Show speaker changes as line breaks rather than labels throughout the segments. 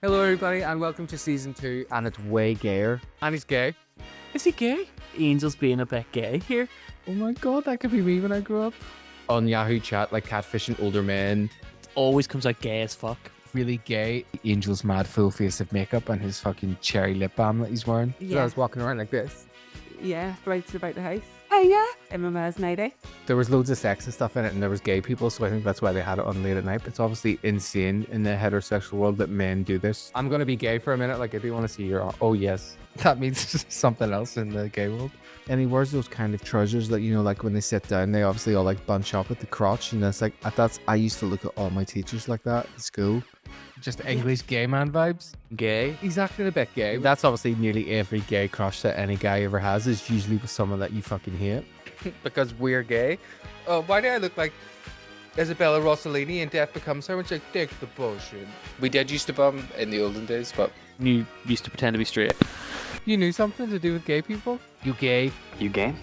Hello everybody and welcome to season 2, and it's way gayer. And he's gay.
Is he gay? Angel's being a bit gay here.
Oh my god, that could be me when I grow up. On Yahoo chat, like catfishing older men.
Always comes out gay as fuck.
Really gay. Angel's mad full face of makeup and his fucking cherry lip balm that he's wearing.
Yeah.
So I was walking around like this.
Yeah, right about the house. Hey, yeah. In my ma's nighty.
There was loads of sex and stuff in it, and there was gay people, so I think that's why they had it on late at night. It's obviously insane in the heterosexual world that men do this. I'm gonna be gay for a minute, like if you want to see your... Oh yes. That means something else in the gay world. And he wears those kind of trousers that, you know, like when they sit down, they obviously all like bunch up at the crotch. And that's like, I used to look at all my teachers like that at school. Just English gay man vibes.
Gay?
He's acting a bit gay. That's obviously nearly every gay crush that any guy ever has is usually with someone that you fucking hate. Because we're gay. Oh, why do I look like Isabella Rossellini in Death Becomes Her? And she's like, take the bullshit. We did used to bum in the olden days, but...
You used to pretend to be straight.
You knew something to do with gay people? You gay?
You gay?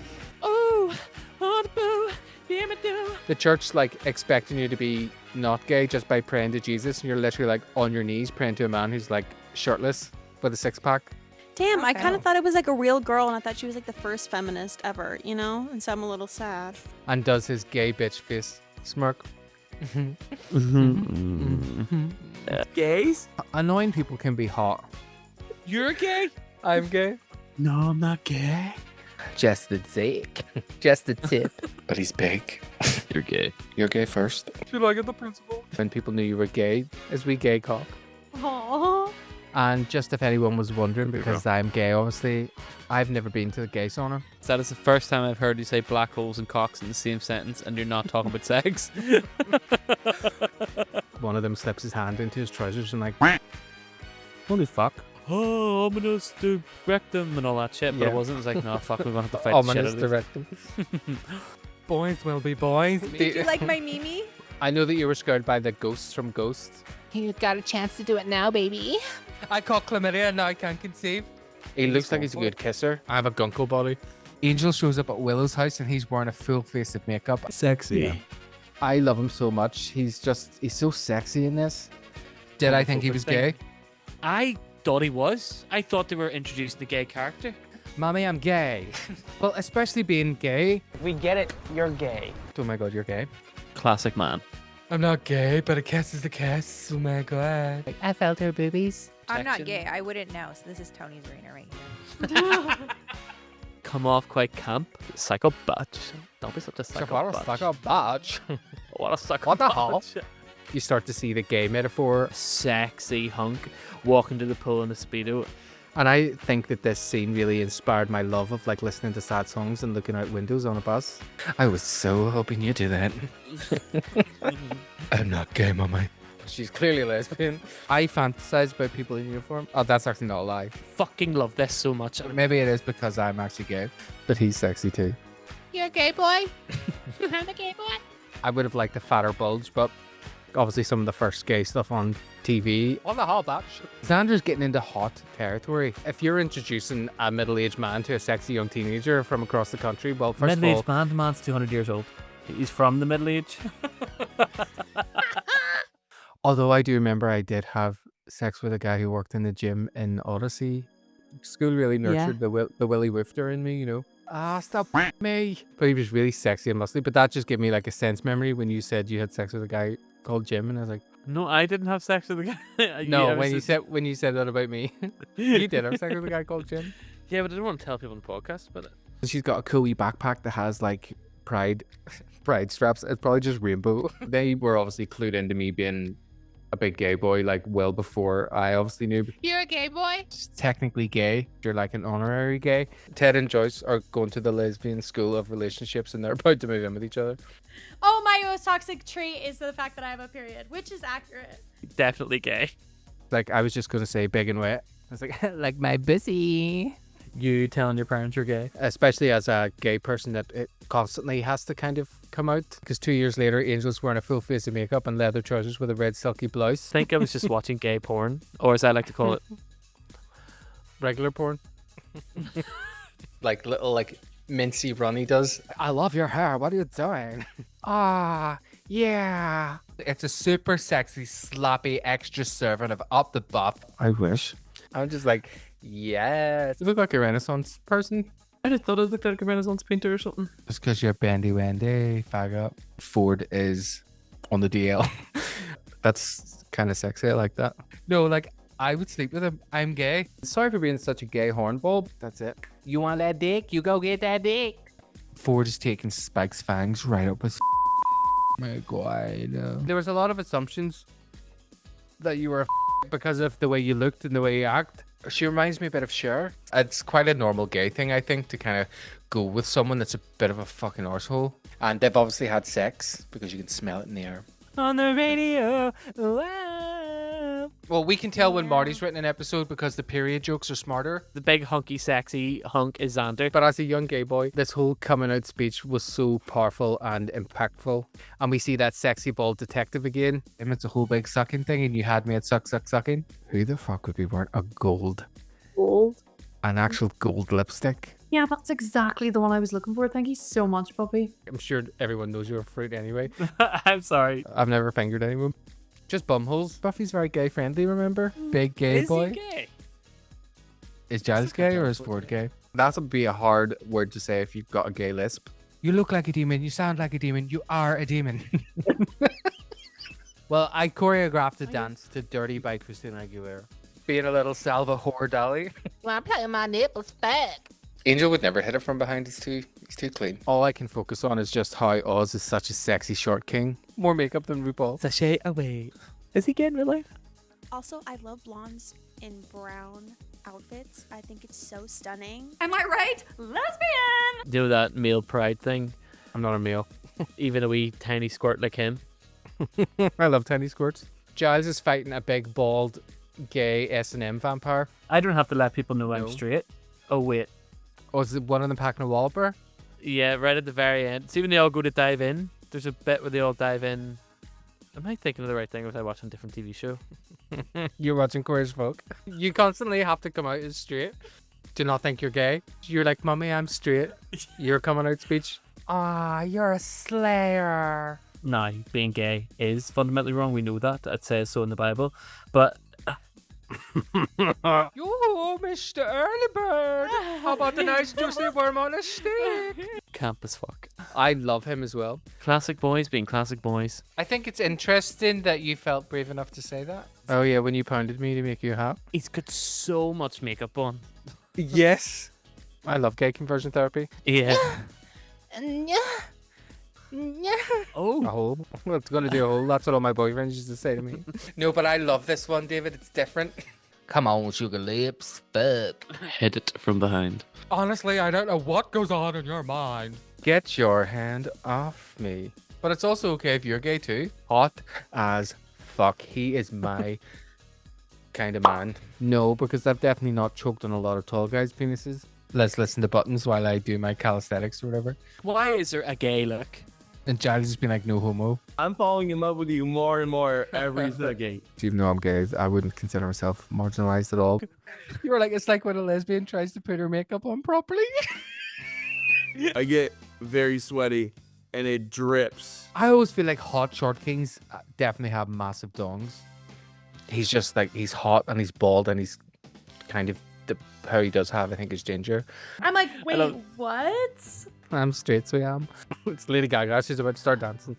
Oh, on the boo, yeah, me do.
The church like expecting you to be not gay just by praying to Jesus, and you're literally like on your knees praying to a man who's like shirtless with a six-pack.
Damn, I
Okay.
kind of thought it was like a real girl, and I thought she was like the first feminist ever, you know? And so I'm a little sad.
And does his gay bitch face smirk.
Gays?
Annoying people can be hot.
You're gay?
I'm gay.
No, I'm not gay.
Just the dick. Just the tip.
But he's big.
You're gay.
You're gay first.
Should I get the principal? When people knew you were gay, is we gay cock.
Aww.
And just if anyone was wondering, because I'm gay, obviously, I've never been to the gay sauna.
That is the first time I've heard you say black holes and cocks in the same sentence and you're not talking about sex.
One of them slips his hand into his trousers and like,
Holy fuck. Oh, ominous to rectum and all that shit, but
Yeah.
it wasn't. It was like, no, fuck, we're gonna have to fight the shit
ominous
out of this.
directum. Boys will be boys.
Did you like my Mimi?
I know that you were scared by the ghosts from Ghost.
You got a chance to do it now, baby.
I caught chlamydia and now I can't conceive. He looks like he's a good kisser. I have a gunko body. Angel shows up at Willow's house and he's wearing a full face of makeup.
Sexy.
Yeah. I love him so much. He's so sexy in this. Did I think he was gay?
I thought he was. I thought they were introducing the gay character.
Mommy, I'm gay. Well, especially being gay.
We get it. You're gay.
Oh my god, you're gay.
Classic man.
I'm not gay, but a kiss is a kiss. Oh my god.
I felt her boobies.
I'm not
Protection.
gay. I wouldn't know. So this is Tony's arena right here.
Come off quite camp. Psycho bitch. Don't be such a psycho bitch.
Like a bitch.
What a psycho
What the hell?
bitch.
You start to see the gay metaphor.
Sexy hunk walking to the pool in a Speedo.
And I think that this scene really inspired my love of like listening to sad songs and looking out windows on a bus. I was so hoping you'd do that. I'm not gay, mommy. She's clearly lesbian. I fantasize about people in uniform. Oh, that's actually not a lie.
Fucking love this so much.
Maybe it is because I'm actually gay. But he's sexy too.
You're a gay boy. I'm a gay boy.
I would have liked a fatter bulge, but obviously some of the first gay stuff on TV. On the hot batch. Xander's getting into hot territory. If you're introducing a middle-aged man to a sexy young teenager from across the country, well, first of all...
Middle-aged man, the man's 200 years old. He's from the middle age.
Although I do remember I did have sex with a guy who worked in the gym in Odyssey. School really nurtured the Willy Woofter in me, you know. Ah, stop me. But he was really sexy and muscly. But that just gave me like a sense memory when you said you had sex with a guy called Jim, and I was like,
No, I didn't have sex with a guy.
no.
Yeah,
When you said that about me, you did have sex with a guy called Jim.
Yeah, but I didn't want to tell people on the podcast about it.
She's got a cool wee backpack that has like pride straps. It's probably just rainbow. They were obviously clued into me being a big gay boy like well before I obviously knew.
You're a gay boy.
Technically gay. You're like an honorary gay. Ted and Joyce are going to the lesbian school of relationships and they're about to move in with each other.
Oh, my most toxic trait is the fact that I have a period, which is accurate.
Definitely gay.
Like I was just going to say big and wet. I was like my pussy.
You telling your parents you're gay?
Especially as a gay person that it constantly has to kind of come out. Because 2 years later, Angel's wearing a full face of makeup and leather trousers with a red silky blouse.
I think I was just watching gay porn, or as I like to call it,
Regular porn. Like little like mincy Ronnie does. I love your hair. What are you doing? Ah, yeah. It's a super sexy, sloppy, extra serving of up the buff. I wish. I'm just like, yes. You look like a Renaissance person.
I just thought it looked like a Renaissance painter or something.
Just because you're bendy wendy, fag up. Ford is on the DL. That's kind of sexy. I like that. No, like, I would sleep with him. I'm gay. Sorry for being such a gay hornball. That's it.
You want that dick? You go get that dick.
Ford is taking Spike's fangs right up his my God. There was a lot of assumptions that you were a because of the way you looked and the way you act. She reminds me a bit of Cher. It's quite a normal gay thing, I think, to kind of go with someone that's a bit of a fucking arsehole. And they've obviously had sex because you can smell it in the air.
On the radio.
Well, we can tell when Marty's written an episode because the period jokes are smarter.
The big hunky sexy hunk is Xander.
But as a young gay boy, this whole coming out speech was so powerful and impactful. And we see that sexy bald detective again. And it's a whole big sucking thing and you had me at sucking. Who the fuck would be wearing a gold?
Gold?
An actual gold lipstick?
Yeah, that's exactly the one I was looking for. Thank you so much, Puppy.
I'm sure everyone knows you're a fruit anyway.
I'm sorry.
I've never fingered anyone. Just bumholes. Buffy's very gay friendly, remember? Big gay boy.
Is he gay?
Is Giles gay or is Ford gay? That would be a hard word to say if you've got a gay lisp. You look like a demon. You sound like a demon. You are a demon. Well, I choreographed a dance to Dirty by Christina Aguilera. Being a little Salvador Dali.
Well, I'm playing my nipples back.
Angel would never hit it from behind. He's too clean.
All I can focus on is just how Oz is such a sexy short king. More makeup than RuPaul.
Sashay away. Is he gay in real life?
Also, I love blondes in brown outfits. I think it's so stunning.
Am I right? Lesbian!
Do you know that male pride thing?
I'm not a male.
Even a wee tiny squirt like him.
I love tiny squirts. Giles is fighting a big, bald, gay S&M vampire.
I don't have to let people know I'm
No.
straight. Oh, wait.
Oh, is it one of them packing a Wallpaper?
Yeah, right at the very end. See when they all go to dive in? There's a bit where they all dive in. Am I thinking of the right thing or was I watching a different TV show?
You're watching Queer as Folk. You constantly have to come out as straight. Do not think you're gay. You're like, Mummy, I'm straight. Your coming out speech. Ah, you're a slayer.
No, being gay is fundamentally wrong. We know that. It says so in the Bible. But
Yo, Mr. Early Bird. How about the nice juicy worm on a stick?
camp as fuck.
I love him as well.
Classic boys being classic boys.
I think it's interesting that you felt brave enough to say that. Oh yeah, when you pounded me to make you happy.
He's got so much makeup on.
Yes. I love gay conversion therapy.
Yeah.
A
Oh.
hole. It's gonna do a hole. That's what all my boyfriends used to say to me. No, but I love this one, David. It's different. Come on, sugar lips. Fuck.
Hit it from behind.
Honestly, I don't know what goes on in your mind. Get your hand off me. But it's also okay if you're gay too. Hot as fuck. He is my kind of man. No, because I've definitely not choked on a lot of tall guys' penises. Let's listen to Buttons while I do my calisthenics or whatever.
Why is there a gay look?
And Giles has been like, no homo.
I'm falling in love with you more and more every second.
Even though I'm gay, I wouldn't consider myself marginalized at all. You were like, it's like when a lesbian tries to put her makeup on properly.
I get very sweaty and it drips.
I always feel like hot short kings definitely have massive dongs. He's just like, he's hot and he's bald and he's kind of, how he does have, I think, is ginger.
I'm like, wait, what?
I'm straight, so I am. It's Lady Gaga. She's about to start dancing.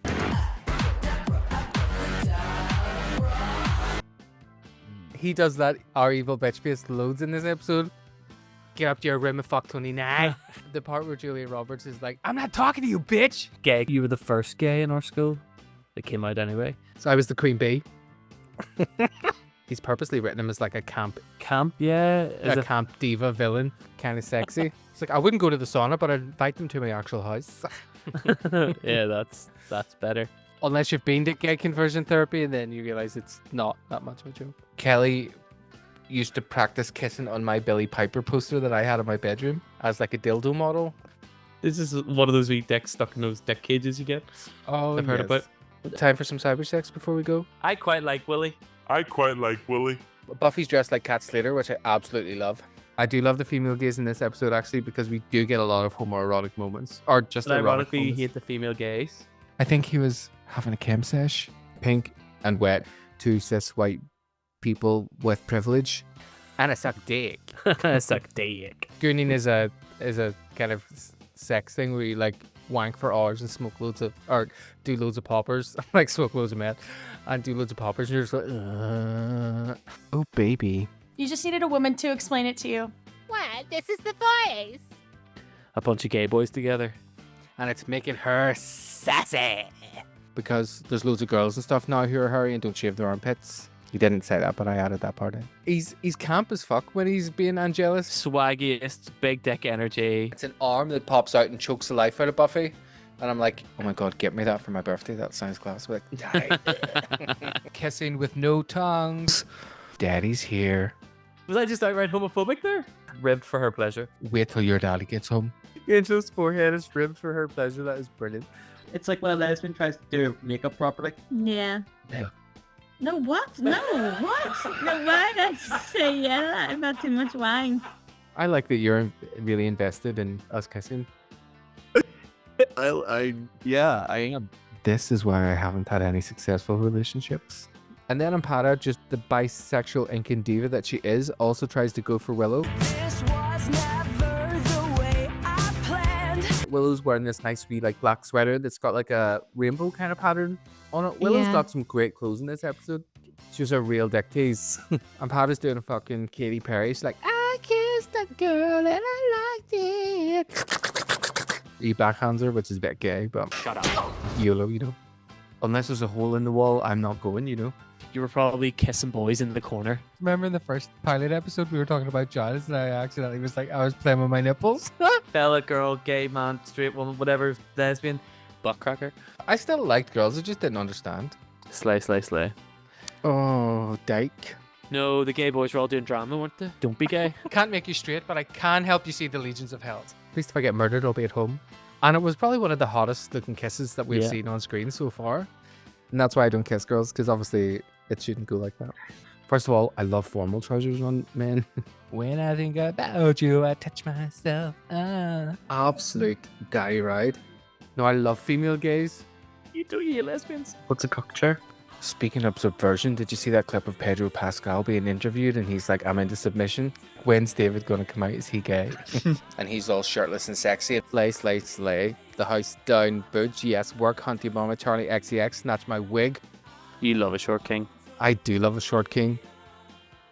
He does that our evil bitch face loads in this episode. Get up to your room and fuck Tony now. The part where Julia Roberts is like, I'm not talking to you, bitch.
Gay. You were the first gay in our school. It came out anyway.
So I was the queen bee. He's purposely written him as like a camp
Yeah.
camp diva villain, kind of sexy. It's like, I wouldn't go to the sauna, but I'd invite them to my actual house.
Yeah, that's better.
Unless you've been to gay conversion therapy, and then you realize it's not that much of a joke. Kelly used to practice kissing on my Billy Piper poster that I had in my bedroom as like a dildo model.
This is one of those wee dicks stuck in those dick cages you get.
Oh,
I've heard about.
Time for some cyber sex before we go.
I quite like Willie.
Buffy's dressed like Cat Slater, which I absolutely love. I do love the female gaze in this episode, actually, because we do get a lot of homoerotic moments. Or just
But
erotic
ironically, you
moments.
hate the female gays.
I think he was having a chem sesh. Pink and wet, two cis white people with privilege.
And I suck dick.
Suck dick.
Gooning is a kind of sex thing where you like wank for hours and smoke loads of, or do loads of poppers, like smoke loads of meth and do loads of poppers, and you're just like, oh baby.
You just needed a woman to explain it to you.
What? This is the voice.
A bunch of gay boys together.
And it's making her sassy.
Because there's loads of girls and stuff now who are hairy and don't shave their armpits. He didn't say that, but I added that part in. He's camp as fuck when he's being Angelus.
Swaggiest, big dick energy.
It's an arm that pops out and chokes the life out of Buffy. And I'm like, oh my god, get me that for my birthday. That sounds class. Like,
Kissing with no tongues. Daddy's here.
Was I just outright homophobic there? Ribbed for her pleasure.
Wait till your daddy gets home.
Angel's forehead is ribbed for her pleasure. That is brilliant.
It's like when a lesbian tries to do makeup properly.
Yeah.
Yeah.
No, what? No, what? No, why did I say yeah? I've had too much wine.
I like that you're really invested in us kissing.
Yeah, I am.
This is why I haven't had any successful relationships. And then Ampara, just the bisexual Incan diva that she is, also tries to go for Willow.
This was never the way I planned.
Willow's wearing this nice wee like black sweater that's got like a rainbow kind of pattern on it. Willow's
Yeah.
got some great clothes in this episode. She was a real dick tease. Ampara's doing a fucking Katy Perry. She's like, I kissed a girl and I liked it. He backhands her, which is a bit gay, but
Shut up.
YOLO, you know. Unless there's a hole in the wall, I'm not going, you know.
You were probably kissing boys in the corner.
Remember in the first pilot episode, we were talking about Giles, and I accidentally was like, I was playing with my nipples.
Fella, girl, gay man, straight woman, whatever, lesbian, butt cracker.
I still liked girls, I just didn't understand.
Slay, slay, slay.
Oh, dyke.
No, the gay boys were all doing drama, weren't they? Don't be gay.
Can't make you straight, but I can help you see the legions of hell. At least if I get murdered, I'll be at home. And it was probably one of the hottest looking kisses that we've
Yeah.
seen on screen so far. And that's why I don't kiss girls, because obviously it shouldn't go like that. First of all, I love formal trousers on men. When I think about you, I touch myself. Absolute guy ride. No, I love female gays.
You do, you lesbians.
What's a cockchair? Speaking of subversion, did you see that clip of Pedro Pascal being interviewed and he's like, I'm into submission? When's David going to come out? Is he gay?
and he's all shirtless and sexy.
Slay, slay, slay. The house down, Budge. Yes, work, Hunty Mama, Charlie XCX, snatch my wig.
You love a short king.
I do love a short king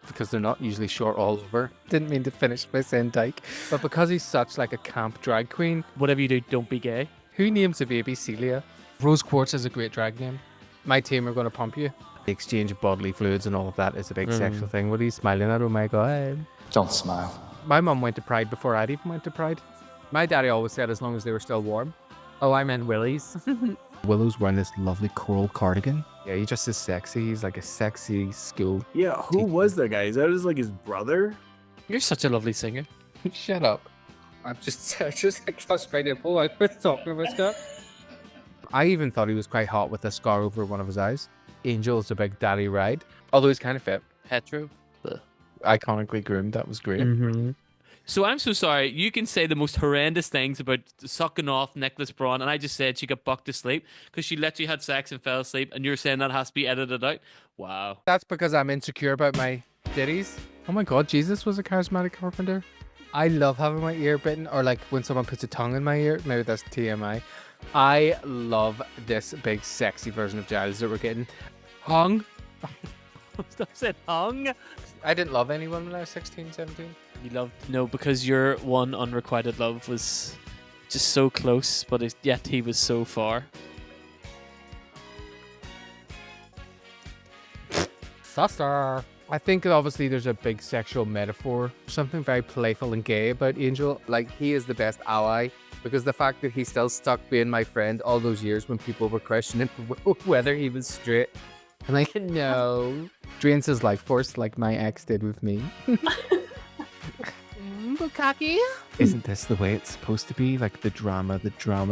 because they're not usually short all over. Didn't mean to finish by saying dyke, but because he's such like a camp drag queen,
Whatever you do, don't be gay.
who names a baby Celia? Rose Quartz is a great drag name. My team are going to pump you. The exchange of bodily fluids and all of that is a big sexual thing. What are you smiling at? Oh my god.
Don't smile.
My mum went to Pride before I'd even went to Pride. My daddy always said as long as they were still warm.
Oh, I meant Willie's.
Willow's wearing this lovely coral cardigan. Yeah, he just is sexy. He's like a sexy school.
Yeah, who was that guy? Is that his brother?
You're such a lovely singer.
Shut up. I'm just like frustrated. Pull out with talking about stuff. I even thought he was quite hot with a scar over one of his eyes. Angel is a big daddy ride. Although he's kind of fit.
Hetero.
Iconically groomed. That was great.
Mm-hmm. So I'm so sorry. You can say the most horrendous things about sucking off Nicholas Braun, and I just said she got bucked to sleep because she literally had sex and fell asleep, and you're saying that has to be edited out? Wow.
That's because I'm insecure about my ditties. Oh my god, Jesus was a charismatic carpenter. I love having my ear bitten, or like when someone puts a tongue in my ear. Maybe that's TMI. I love this big sexy version of Giles that we're getting. Hung.
Stop saying hung.
I didn't love anyone when I was 16, 17.
You loved because your one unrequited love was just so close, but yet he was so far.
Susser. I think that obviously there's a big sexual metaphor, something very playful and gay about Angel. Like, he is the best ally because the fact that he's still stuck being my friend all those years when people were questioning whether he was straight. I'm like, no. Drains his life force like my ex did with me.
Bukkake.
Isn't this the way it's supposed to be? Like the drama.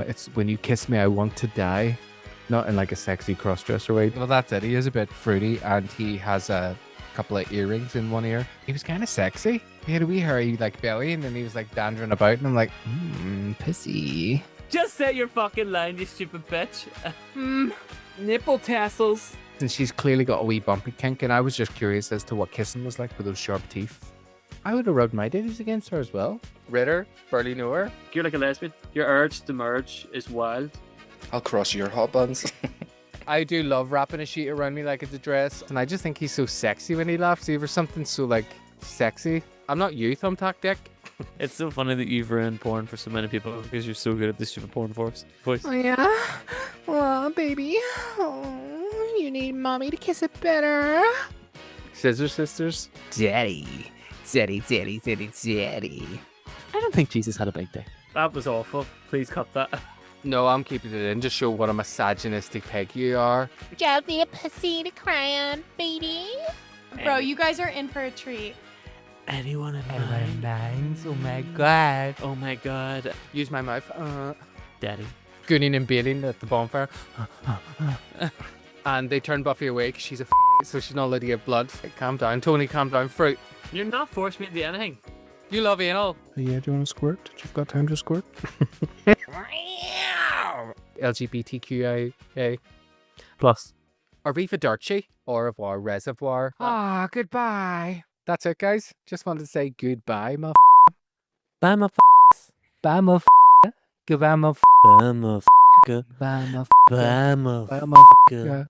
It's when you kiss me, I want to die. Not in like a sexy cross-dresser way. Well, that's it. He is a bit fruity and he has a couple of earrings in one ear. He was kind of sexy. He had a wee hairy like belly and then he was like dandering about and I'm like, pissy.
Just say your fucking line, you stupid bitch. Nipple tassels.
And she's clearly got a wee bumpy kink, and I was just curious as to what kissing was like with those sharp teeth. I would have rubbed my titties against her as well. Ritter, barely knew her.
You're like a lesbian. Your urge to merge is wild.
I'll cross your hot buns.
I do love wrapping a sheet around me like it's a dress, and I just think he's so sexy when he laughs. Even something so like sexy. I'm not you, thumbtack dick.
It's so funny that you've ruined porn for so many people because you're so good at this stupid porn voice.
Oh, yeah? Well, baby. Oh, you need mommy to kiss it better.
Scissor sisters.
Daddy. Daddy, daddy, daddy, daddy. I don't think Jesus had a big day.
That was awful. Please cut that.
No, I'm keeping it in. Just show what a misogynistic peg you are.
Just need a pussy to cry on, baby.
Bro, you guys are in for a treat.
Anyone in
Everyone
mind?
minds. Oh my god.
Oh my god.
Use my mouth.
Daddy.
Gooning and bailing at the bonfire. And they turn Buffy away because she's a so she's not allowed to get blood. Calm down, Tony, calm down. Fruit.
You're not forcing me to do anything.
You love anal.
Yeah, do you want to squirt? You've got time to squirt?
LGBTQIA.
Plus.
Arrivederci. Au revoir, reservoir. Ah, goodbye. That's it, guys. Just wanted to say goodbye, my
Bye, my
Bye, my Goodbye, my
Bye, my
Bye, my
Bye, my
Bye, my